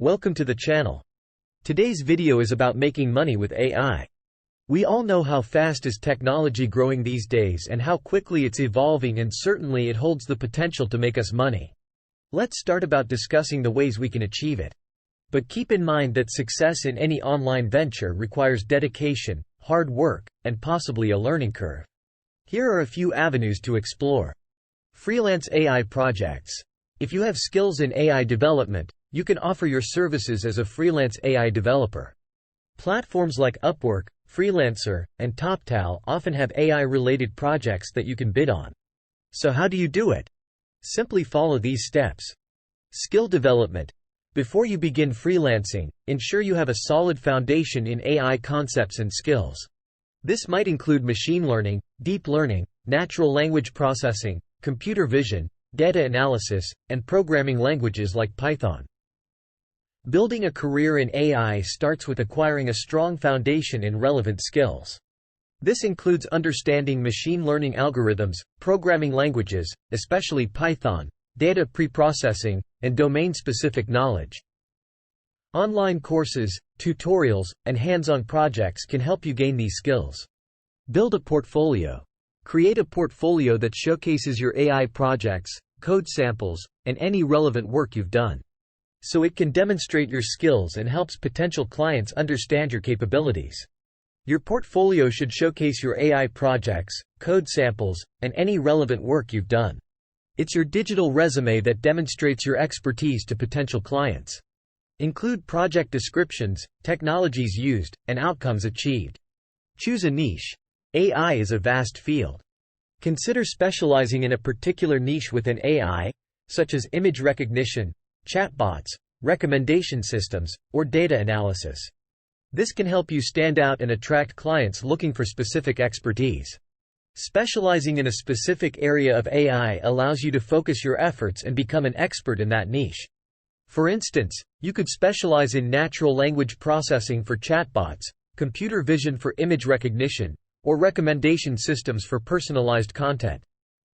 Welcome to the channel. Today's video is about making money with AI. We all know how fast is technology growing these days and how quickly it's evolving, and certainly it holds the potential to make us money. Let's start about discussing the ways we can achieve it. But keep in mind that success in any online venture requires dedication, hard work, and possibly a learning curve. Here are a few avenues to explore. Freelance AI projects. If you have skills in AI development, you can offer your services as a freelance AI developer. Platforms like Upwork, Freelancer, and TopTal often have AI-related projects that you can bid on. So how do you do it? Simply follow these steps. Skill development. Before you begin freelancing, ensure you have a solid foundation in AI concepts and skills. This might include machine learning, deep learning, natural language processing, computer vision, data analysis, and programming languages like Python. Building a career in AI starts with acquiring a strong foundation in relevant skills. This includes understanding machine learning algorithms, programming languages, especially Python, data preprocessing, and domain-specific knowledge. Online courses, tutorials, and hands-on projects can help you gain these skills. Build a portfolio. Create a portfolio that showcases your AI projects, code samples, and any relevant work you've done, so it can demonstrate your skills and helps potential clients understand your capabilities. Your portfolio should showcase your AI projects, code samples, and any relevant work you've done. It's your digital resume that demonstrates your expertise to potential clients. Include project descriptions, technologies used, and outcomes achieved. Choose a niche. AI is a vast field. Consider specializing in a particular niche within AI, such as image recognition, chatbots, recommendation systems, or data analysis. This can help you stand out and attract clients looking for specific expertise. Specializing in a specific area of AI allows you to focus your efforts and become an expert in that niche. For instance, you could specialize in natural language processing for chatbots, computer vision for image recognition, or recommendation systems for personalized content.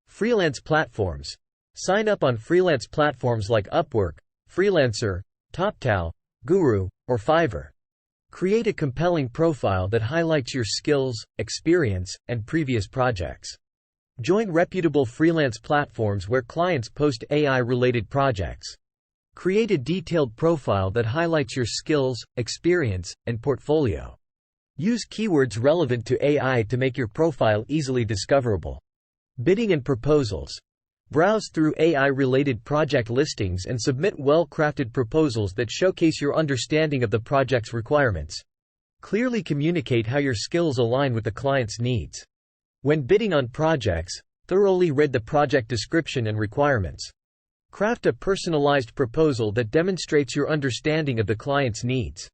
Freelance platforms. Sign up on freelance platforms like Upwork, Freelancer, TopTal, Guru, or Fiverr. Create a compelling profile that highlights your skills, experience, and previous projects. Join reputable freelance platforms where clients post AI-related projects. Create a detailed profile that highlights your skills, experience, and portfolio. Use keywords relevant to AI to make your profile easily discoverable. Bidding and proposals. Browse through AI-related project listings and submit well-crafted proposals that showcase your understanding of the project's requirements. Clearly communicate how your skills align with the client's needs. When bidding on projects, thoroughly read the project description and requirements. Craft a personalized proposal that demonstrates your understanding of the client's needs.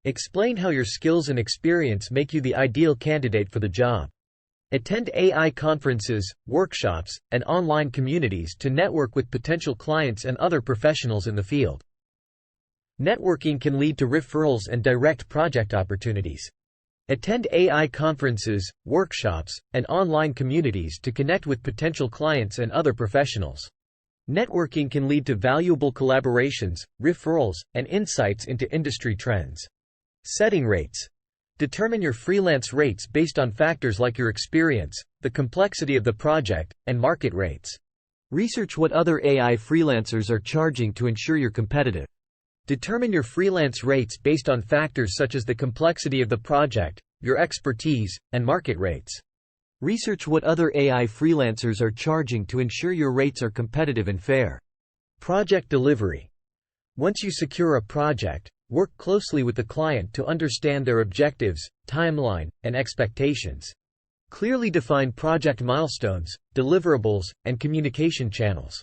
Explain how your skills and experience make you the ideal candidate for the job. Attend AI conferences, workshops, and online communities to network with potential clients and other professionals in the field. Networking can lead to referrals and direct project opportunities. Attend AI conferences, workshops, and online communities to connect with potential clients and other professionals. Networking can lead to valuable collaborations, referrals, and insights into industry trends. Setting rates. Determine your freelance rates based on factors like your experience, the complexity of the project, and market rates. Research what other AI freelancers are charging to ensure you're competitive. Determine your freelance rates based on factors such as the complexity of the project, your expertise, and market rates. Research what other AI freelancers are charging to ensure your rates are competitive and fair. Project delivery. Once you secure a project, work closely with the client to understand their objectives, timeline, and expectations. Clearly define project milestones, deliverables, and communication channels.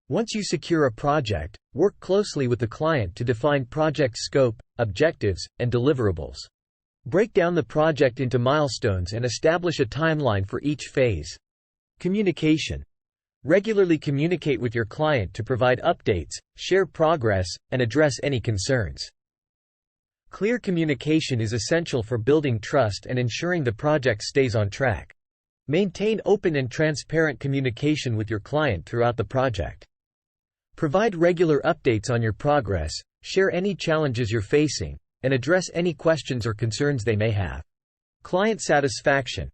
Once you secure a project, work closely with the client to define project scope, objectives, and deliverables. Break down the project into milestones and establish a timeline for each phase. Communication. Regularly communicate with your client to provide updates, share progress, and address any concerns. Clear communication is essential for building trust and ensuring the project stays on track. Maintain open and transparent communication with your client throughout the project. Provide regular updates on your progress, Share any challenges you're facing, and address any questions or concerns they may have. Client satisfaction.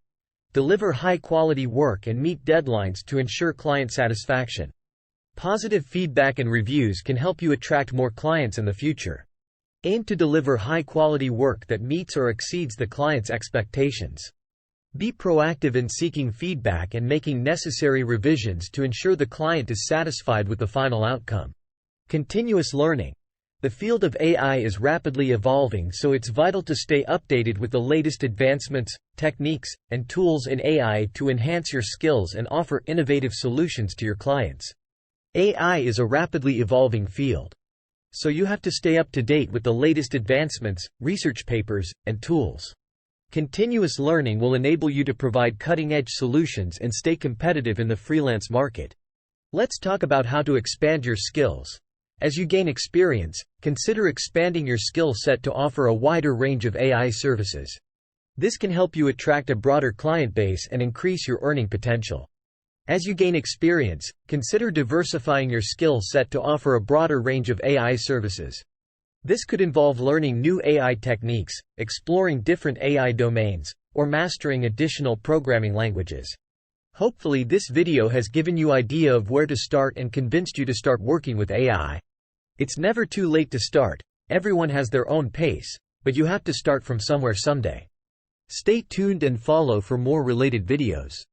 Deliver high-quality work and meet deadlines to ensure client satisfaction. Positive feedback and reviews can help you attract more clients in the future. Aim to deliver high-quality work that meets or exceeds the client's expectations. Be proactive in seeking feedback and making necessary revisions to ensure the client is satisfied with the final outcome. Continuous learning. The field of AI is rapidly evolving, so it's vital to stay updated with the latest advancements, techniques, and tools in AI to enhance your skills and offer innovative solutions to your clients. AI is a rapidly evolving field, so you have to stay up to date with the latest advancements, research papers, and tools. Continuous learning will enable you to provide cutting-edge solutions and stay competitive in the freelance market. Let's talk about how to expand your skills. As you gain experience, consider expanding your skill set to offer a wider range of AI services. This can help you attract a broader client base and increase your earning potential. As you gain experience, consider diversifying your skill set to offer a broader range of AI services. This could involve learning new AI techniques, exploring different AI domains, or mastering additional programming languages. Hopefully this video has given you an idea of where to start and convinced you to start working with AI. It's never too late to start. Everyone has their own pace, but you have to start from somewhere someday. Stay tuned and follow for more related videos.